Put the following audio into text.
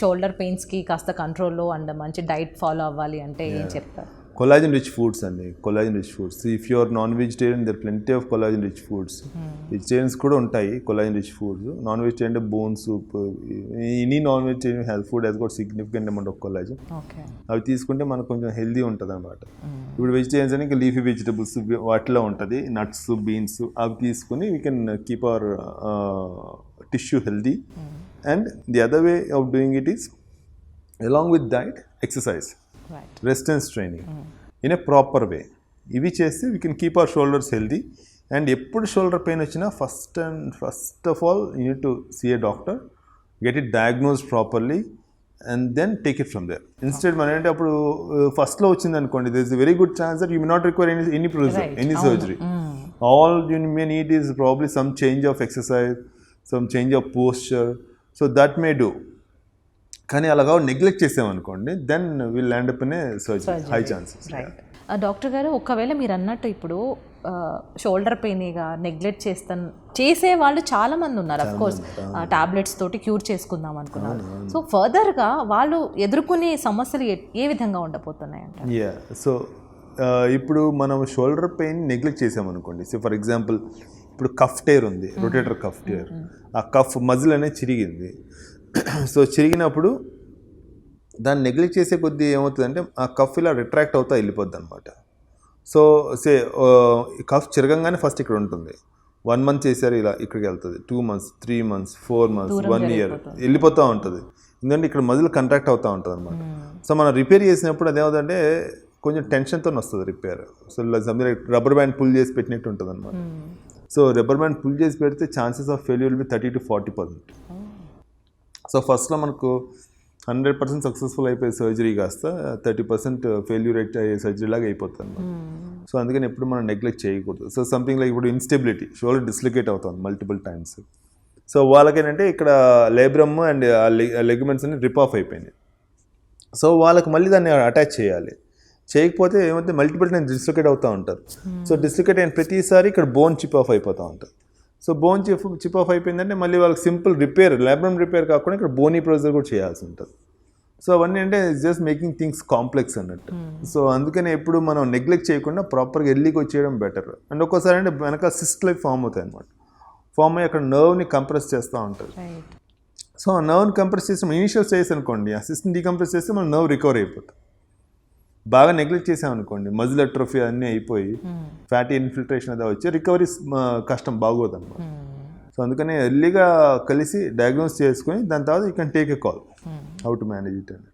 Shoulder పెయిన్స్కి కాస్త కంట్రోల్లో and మంచి డైట్ ఫాలో అవ్వాలి అంటే ఏం చెప్తారు? కొలాజన్ రిచ్ ఫుడ్స్ అండి, collagen rich foods. If you are non vegetarian there plenty of collagen rich foods. Vegetarians కూడా ఉంటాయి collagen rich foods. Non vegetarian అంటే bone soup, any non vegetarian health food has got significant amount of collagen. అవి తీసుకుంటే మనకు కొంచెం healthy ఉంటుంది అనమాట. ఇప్పుడు వెజిటేరియన్స్ అని ఇంకా లీఫీ వెజిటబుల్స్ వాటిలో ఉంటుంది, నట్స్, బీన్స్, అవి తీసుకుని we can keep our tissue healthy. And the other way of doing it is along with diet, exercise, resistance training in a proper way. ఇవి చేస్తే we can keep our shoulders healthy. And ఎప్పుడు shoulder pain వచ్చినా first of all you need to see a doctor, get it diagnosed properly and then take it from there. Instead మన అంటే అప్పుడు ఫస్ట్లో వచ్చింది అనుకోండి, there is a very good chance that you may not require any procedure, any surgery. All you may need is probably some change of exercise, some change of posture, so that may do. కానీ అలాగా neglect చేసామనుకోండి, then will land up in surgery, high chances. Doctor గారు, ఒకవేళ మీరు అన్నట్టు ఇప్పుడు shoulder పెయిన్గా neglect చేసే వాళ్ళు చాలా మంది ఉన్నారు. అఫ్ కోర్స్ టాబ్లెట్స్ తోటి క్యూర్ చేసుకుందాం అనుకున్నారు. సో ఫర్దర్గా వాళ్ళు ఎదుర్కొనే సమస్యలు ఏ విధంగా ఉండబోతున్నాయి అంటే? సో ఇప్పుడు మనం షోల్డర్ పెయిన్ నెగ్లెక్ట్ చేసామనుకోండి, సో ఫర్ ఎగ్జాంపుల్ ఇప్పుడు కఫ్ టేర్ ఉంది, రొటేటర్ కఫ్ టేర్, ఆ కఫ్ మజిల్ అనేది చిరిగింది. సో చిరిగినప్పుడు దాన్ని నెగ్లెక్ట్ చేసే కొద్దీ ఏమవుతుందంటే ఆ కఫ్ ఇలా రిట్రాక్ట్ అవుతా వెళ్ళిపోద్ది అనమాట. సో కఫ్ చిరగంగానే ఫస్ట్ ఇక్కడ ఉంటుంది, 1 month చేశారు ఇలా ఇక్కడికి వెళ్తుంది, 2 months, 3 months, 4 months, 1 year వెళ్ళిపోతూ ఉంటుంది. ఎందుకంటే ఇక్కడ మజిల్ కంట్రాక్ట్ అవుతూ ఉంటుంది అనమాట. సో మనం రిపేర్ చేసినప్పుడు అదేమవుతుందంటే కొంచెం టెన్షన్తో వస్తుంది repair. So rubber band pull చేసి పెట్టినట్టు ఉంటుంది అనమాట. సో రబ్బర్ బ్యాండ్ పుల్ చేసి పెడితే chances of failure will be 30 to 40%. So ఫస్ట్లో మనకు 100% సక్సెస్ఫుల్ అయిపోయే సర్జరీ కాస్త 30% ఫెయిల్యూర్ రేట్ అయ్యే సర్జరీ లాగా అయిపోతుంది అనమాట. సో అందుకని ఎప్పుడు మనం నెగ్లెక్ట్ చేయకూడదు. సో సంథింగ్ లైక్ ఇప్పుడు ఇన్స్టెబిలిటీ, షోల్డర్ డిస్లొకేట్ అవుతుంది మల్టిపుల్ టైమ్స్. సో వాళ్ళకేంటంటే ఇక్కడ లేబ్రమ్ అండ్ లెగ్మెంట్స్ అన్ని రిప్ ఆఫ్ అయిపోయినాయి. సో వాళ్ళకి మళ్ళీ దాన్ని అటాచ్ చేయాలి. చేయకపోతే ఏమైతే మల్టిపుల్ టైమ్స్ డిస్లొకేట్ అవుతూ ఉంటారు. సో డిస్లొకేట్ అయిన ప్రతిసారి ఇక్కడ బోన్ చిప్ ఆఫ్ అయిపోతూ ఉంటుంది. సో బోన్ చిప్ ఆఫ్ అయిపోయిందంటే మళ్ళీ వాళ్ళకి సింపుల్ రిపేర్, లేబ్రమ్ రిపేర్ కాకుండా ఇక్కడ బోనీ ప్రొసీజర్ కూడా చేయాల్సి ఉంటుంది. సో అవన్నీ అంటే జస్ట్ మేకింగ్ థింగ్స్ కాంప్లెక్స్ అన్నట్టు. సో అందుకని ఎప్పుడు మనం నెగ్లెక్ట్ చేయకుండా ప్రాపర్గా ఎల్లీకి వచ్చేయడం బెటర్. అండ్ ఒక్కోసారి అంటే వెనక సిస్ట్ లైఫ్ ఫామ్ అవుతాయి అనమాట. ఫామ్ అయ్యి అక్కడ నర్వ్ని కంప్రెస్ చేస్తూ ఉంటుంది. సో ఆ నర్వ్ని కంప్రెస్ చేస్తే ఇనిషియల్ స్టేజ్ అనుకోండి, ఆ సిస్ట్ని డీకంప్రెస్ చేస్తే మన నర్వ్ రికవర్ అయిపోతుంది. బాగా నెగ్లెక్ట్ చేసామనుకోండి, మజిల్ అట్రోఫీ అన్నీ అయిపోయి ఫ్యాటీ ఇన్ఫిల్ట్రేషన్ అదే వచ్చి రికవరీ కష్టం, బాగోదు అనమాట. సో అందుకని ఎర్లీగా కలిసి డయాగ్నోస్ చేసుకుని దాని తర్వాత you can take a call how to manage it అని.